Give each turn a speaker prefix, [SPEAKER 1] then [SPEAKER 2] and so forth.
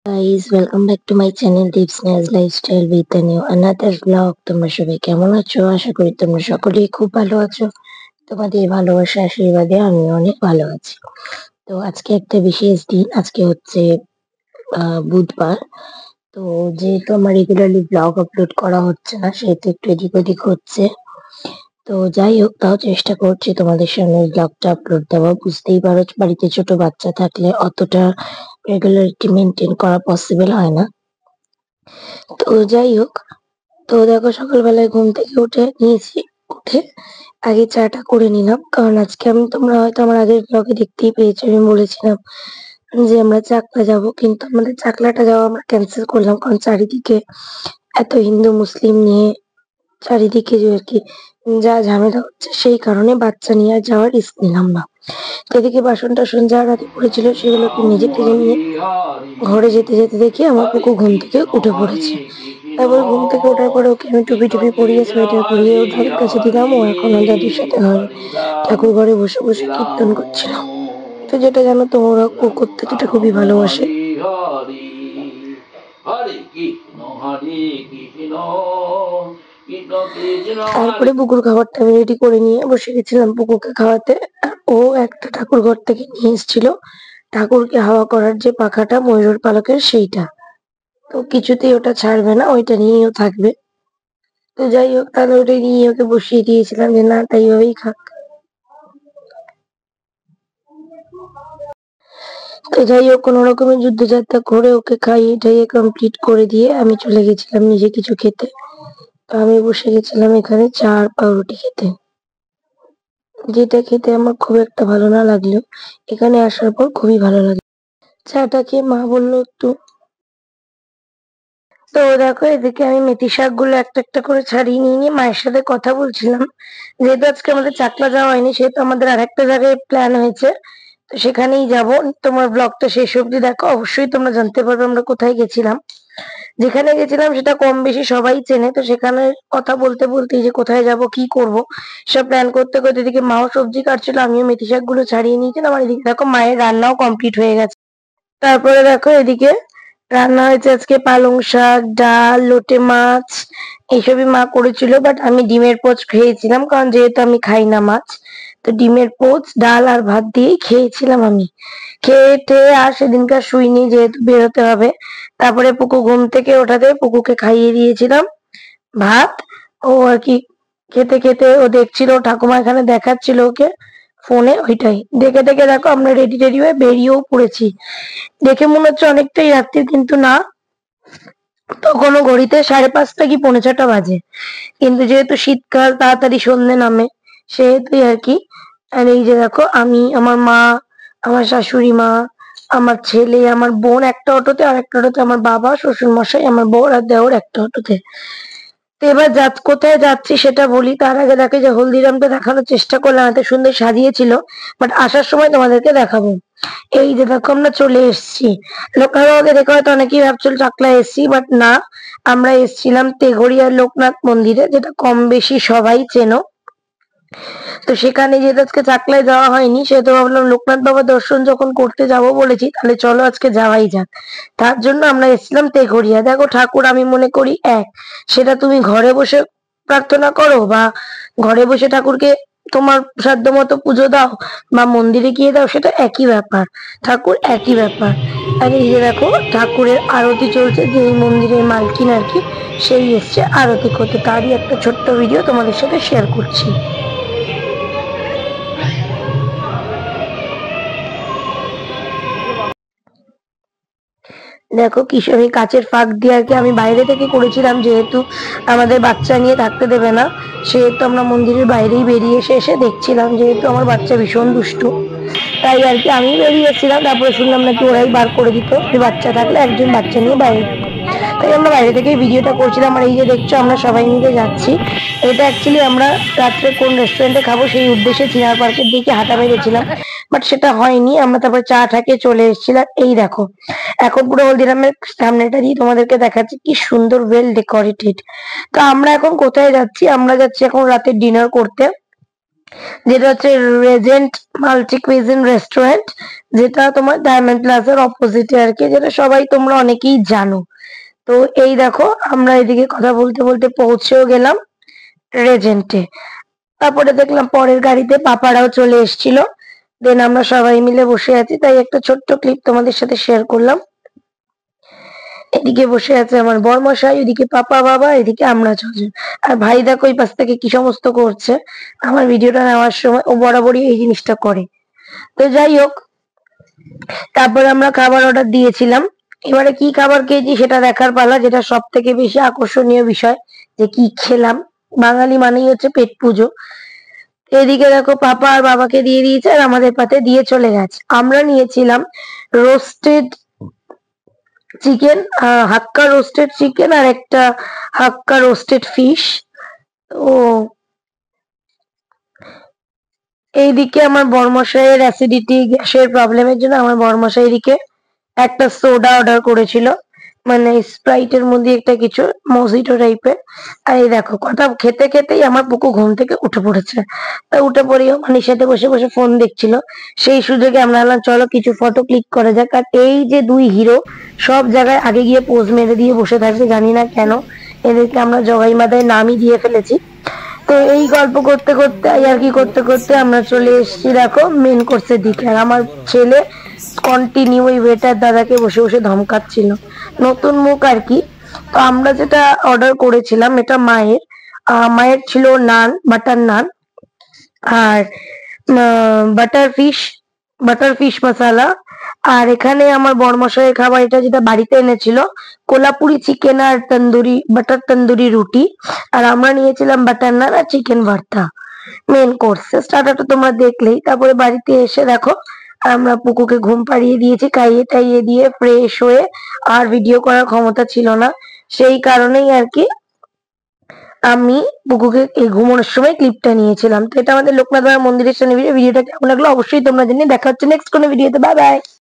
[SPEAKER 1] Guys, welcome back to my channel Deep Snails Lifestyle with a new another vlog. তোমরা সবাই কেমন আছো? আশা করি তোমরা সকলেই খুব ভালো আছো। তোমাদের ভালোবাসা আশীর্বাদে আমি অনেক ভালো আছি। তো আজকে একটা বিশেষ দিন। আজকে হচ্ছে বুধবার। তো যেহেতু আমার রেগুলারলি ব্লগ আপলোড করা হচ্ছে না, সেহেতু একটু এদিক ওদিক হচ্ছে। তো যাই হোক, তাও চেষ্টা করছি তোমাদের সামনে ব্লগটা আপলোড দেওয়া। বুঝতেই পারো, বাড়িতে ছোট বাচ্চা থাকলে অতটা রেগুলারিটি মেনটেন করা পসিবল হয় না। তো যাই হোক, তো দেখো সকালবেলায় ঘুম থেকে উঠে নিয়েছি। উঠে আগে চাটা করে নিলাম, কারণ আজকে তোমরা হয়তো আমার আগের ব্লগে দেখতেই পেয়েছো, আমি বলেছিলাম যে আমরা চাকলা যাব, কিন্তু আমাদের চাকলাটা যাওয়া আমরা ক্যান্সেল করলাম, কারণ চারিদিকে এত হিন্দু মুসলিম নিয়ে চারিদিকে যে আর কি যা ঝামেলা হচ্ছে, সেই কারণে বাচ্চা নিয়ে আর যাওয়ার রিস্ক নিলাম না। তো এদিকে বাসন টাসন যা রাতে পড়েছিল সেগুলোকে নিজে টেনে নিয়ে ঘরে যেতে যেতে দেখি আমার পুকু ঘুম থেকে উঠে পড়েছে। তারপর ঘুম থেকে ওঠার পরে ওকে আমি টুপি টুপি পরিয়ে সোয়েটার পরিয়ে ওর দাদুর কাছে দিলাম। ও এখন ওর দাদুর সাথে ঘরে ঠাকুর ঘরে বসে বসে কীর্তন করছিল। তো যেটা জানো তোমরা, ও করতে যেটা খুবই ভালোবাসে। তারপরে পুকুর খাবারটা আমি রেডি করে নিয়ে বসে গেছিলাম পুকুরকে খাওয়াতে। আর ও একটা ঠাকুর ঘর থেকে নিয়ে এসেছিল ঠাকুরকে হাওয়া করার যে পাখাটা ময়ূর পালকের, সেইটা। তো কিছুতেই ওটা ছাড়বে না, ওইটা নিয়েও থাকবে। তো যাই হোক, তাহলে ওটাই নিয়ে ওকে বসিয়ে দিয়েছিলাম যে না, তাই ভাবেই খাক। তো যাই হোক, কোনো রকমের যুদ্ধযাত্রা করে ওকে খাইয়ে টাইয়ে কমপ্লিট করে দিয়ে আমি চলে গেছিলাম নিজে কিছু খেতে। তো আমি বসে গেছিলাম এখানে চা আর পাউরুটি খেতে, যেটা খেতে আমার খুব একটা ভালো না লাগলেও এখানে আসার পর খুবই ভালো লাগে। চাটা খেয়ে মা বললো একটু। তো দেখো, এদিকে আমি মেথি শাকগুলো একটা একটা করে ছাড়িয়ে নিয়ে মায়ের সাথে কথা বলছিলাম। যেহেতু আজকে আমাদের চাকলা যাওয়া হয়নি, সেহেতু আমাদের আরেকটা জায়গায় প্ল্যান হয়েছে, তো সেখানেই যাব। তোমার ব্লগটা শেষ অবধি দেখো, অবশ্যই তোমরা জানতে পারবে আমরা কোথায় গেছিলাম। যেখানে গেছিলাম সেটা কম বেশি সবাই চেনে, তো সেখানে কথা বলতে বলতেই যে কোথায় যাব কি করব সব প্ল্যান করতে করতে এদিকে মাও সবজি কাটছিল, আমিও মেথি শাকগুলো ছাড়িয়ে নিয়েছিলাম। আর এদিকে দেখো মায়ের রান্নাও কমপ্লিট হয়ে গেছে। তারপরে দেখো এদিকে রান্না হয়েছে আজকে পালং শাক, ডাল, লোটে মাছ, এইসবই মা করেছিল। বাট আমি ডিমের পোচ খেয়েছিলাম, কারণ যেহেতু আমি খাই না মাছ, তো ডিমের পোচ ডাল আর ভাত দিয়েই খেয়েছিলাম আমি। খেয়ে টেয়ে আর সেদিনকার শুইনি, যেহেতু বেরোতে হবে। তারপরে পুকু ঘুম থেকে ওঠাতে পুকুকে খাইয়ে দিয়েছিলাম ভাত। ও আর কি খেতে খেতে ও দেখছিল, ঠাকুমা এখানে দেখাচ্ছিল ওকে ফোনে, ওইটাই দেখে দেখে দেখো আমরা রেডি টেডি হয়ে বেরিয়েও পড়েছি। দেখে মনে হচ্ছে অনেকটাই রাত্রি, কিন্তু না, তখনও ঘড়িতে 5:30 কি 6:45 বাজে। কিন্তু যেহেতু শীতকাল তাড়াতাড়ি সন্ধ্যে নামে, সেহেতুই আর কি। আর এই যে দেখো, আমি, আমার মা, আমার শাশুড়ি মা, আমার ছেলে, আমার বোন একটা অটোতে, আর একটা অটোতে আমার বাবা, শ্বশুর মশাই, আমার বর আর দেওর একটা অটোতে। তো এবার কোথায় যাচ্ছি সেটা বলি, তার আগে দেখে যে হলদিরামটা দেখানোর চেষ্টা করলাম, এত সুন্দর সাজিয়েছিল, বাট আসার সময় তোমাদেরকে দেখাবো। এই যে দেখো আমরা চলে এসেছি। লোকনাথ দেখে হয়তো অনেকেই ভাবছিল চাকলা এসছি, বাট না, আমরা এসছিলাম তেঘড়িয়ার লোকনাথ মন্দিরে, যেটা কম বেশি সবাই চেনো। তো সেখানে যেহেতু আজকে চাকলায় যাওয়া হয়নি, সেহেতু ভাবলাম লোকনাথ বাবা দর্শন যখন করতে যাব বলেছি, তাহলে চলো আজকে যাওয়াই যাক। তার জন্য আমরা এসেছিলাম তেঘড়িয়া। দেখো ঠাকুর আমি মনে করি এক, সেটা তুমি ঘরে বসে প্রার্থনা করো বা ঘরে বসে ঠাকুরকে তোমার সাধ্য মতো পুজো দাও বা মন্দিরে গিয়ে দাও, সেটা একই ব্যাপার, ঠাকুর একই ব্যাপার। আর এই যে দেখো ঠাকুরের আরতি চলছে, যে এই মন্দিরের মালকিন আর কি, সেই এসছে আরতি করতে, তারই একটা ছোট্ট ভিডিও তোমাদের সাথে শেয়ার করছি। দেখো আমি কাচের ফাঁক দিয়ে আর কি আমি বাইরে থেকে করেছিলাম, যেহেতু আমাদের বাচ্চা নিয়ে থাকতে দেবে না, সেহেতু আমরা মন্দিরের বাইরেই বেরিয়ে এসে এসে দেখছিলাম। যেহেতু আমার বাচ্চা ভীষণ দুষ্টু, তাই আর কি আমি বেরিয়ে এসেছিলাম। তারপরে শুনলাম নাকি ওরাই বার করে দিত যে বাচ্চা থাকলে একজন বাচ্চা নিয়ে বাইরে ঢুকো। তাই আমরা বাইরে থেকেই ভিডিওটা করছিলাম। আর এই যে দেখছো আমরা সবাই মিলে যাচ্ছি, এটা অ্যাকচুয়ালি আমরা রাত্রে কোন রেস্টুরেন্টে খাবো সেই উদ্দেশ্যে চিনার পার্কের দিকে হাঁটা বেরিয়েছিলাম, বাট সেটা হয়নি। আমরা তারপর চা ঠাকে চলে এসেছিলাম। এই দেখো, এখন পুরো হলদিরামের সামনেটা দিয়ে তোমাদেরকে দেখাচ্ছি, কি সুন্দর ওয়েল ডেকোরেটেড। তো আমরা এখন কোথায় যাচ্ছি? আমরা যাচ্ছি এখন রাতে ডিনার করতে। যেটা হচ্ছে রেজেন্ট মাল্টি কুইজিন রেস্টুরেন্ট, যেটা তোমার ডায়মন্ড প্লাজার অপোজিটে আর কি, যেটা সবাই তোমরা অনেকেই জানো। তো এই দেখো আমরা এদিকে কথা বলতে বলতে পৌঁছেও গেলাম রেজেন্টে। তারপরে দেখলাম পরের গাড়িতে পাপারাও চলে এসেছিল। দেন আমরা সবাই মিলে বসে আছি, তাই একটা ছোট্ট ক্লিপ তোমাদের সাথে শেয়ার করলাম। এদিকে বসে আছে আমার বরমশাই, ওদিকে পাপা বাবা, এদিকে আমরা ছজন। আর ভাই দেখো ওই পাশ থেকে কি সমস্ত করছে আমার ভিডিওটা নেওয়ার সময়। ও বরাবরই এই জিনিসটা করে। তো যাই হোক, তারপরে আমরা খাবার অর্ডার দিয়েছিলাম। এবারে কি খাবার খেয়েছি সেটা দেখার পালা, যেটা সব থেকে বেশি আকর্ষণীয় বিষয়, যে কি খেলাম। বাঙালি মানেই হচ্ছে পেট পুজো। এদিকে দেখো পাপা আর বাবাকে দিয়ে দিয়েছে, আর আমাদের পাতে দিয়ে চলে গেছে। আমরা নিয়েছিলাম রোস্টেড চিকেন, হাক্কা রোস্টেড চিকেন, আর একটা হাক্কা রোস্টেড ফিশ। ও এইদিকে আমার বরমশাইয়ের অ্যাসিডিটি গ্যাসের প্রবলেমের জন্য আমার বরমশাই এদিকে একটা সোডা অর্ডার করেছিল, মানে স্প্রাইটের মধ্যে একটা কিছু মজিটো টাইপের। আর এই দেখো কথা খেতে খেতেই আমার পুকু ঘুম থেকে উঠে পড়েছে। তা উঠে পড়েও মানির সাথে বসে বসে ফোন দেখছিল। সেই সুযোগে আমরা বললাম চলো কিছু ফটো ক্লিক করা যাক। আর এই যে দুই হিরো সব জায়গায় আগে গিয়ে পোজ মেরে দিয়ে বসে থাকছে, জানি না কেন। এদেরকে আমরা জগাই মাথায় নামই দিয়ে ফেলেছি। তো এই গল্প করতে করতে আর কি করতে করতে আমরা চলে এসেছি দেখো মেন কোর্সের দিকে। আর আমার ছেলে কন্টিনিউ ওই ওয়েটার দাদাকে বসে বসে ধমকাচ্ছিল, নতুন মুখ আর কি। তো আমরা যেটা অর্ডার করেছিলাম এটা মায়ের, মায়ের ছিল নান, বাটার নান, আর বাটার ফিশ মশালা। আর এখানে আমার বরমশাইয়ের খাবার এটা যেটা বাড়িতে এনেছিল, কোলাপুরি চিকেন আর বাটার তন্দুরি রুটি। আর আমরা নিয়েছিলাম বাটার নান আর চিকেন ভর্তা। মেন কোর্স স্টার্টারটা তোমরা দেখলেই। তারপরে বাড়িতে এসে দেখো আমরা পুকুকে ঘুম পাড়িয়ে দিয়েছি, খাইয়ে টাইয়ে দিয়ে ফ্রেশ হয়ে। আর ভিডিও করার ক্ষমতা ছিল না, সেই কারণেই আর কি আমি পুকুকে এই ঘুমানোর সময় ক্লিপটা নিয়েছিলাম। তো এটা আমাদের লোকনাথ বাবার মন্দিরের সামনে ভিডিও। ভিডিওটা কেমন লাগলো অবশ্যই তোমরা জানিয়ে। দেখা হচ্ছে নেক্সট কোনো ভিডিওতে। Bye bye.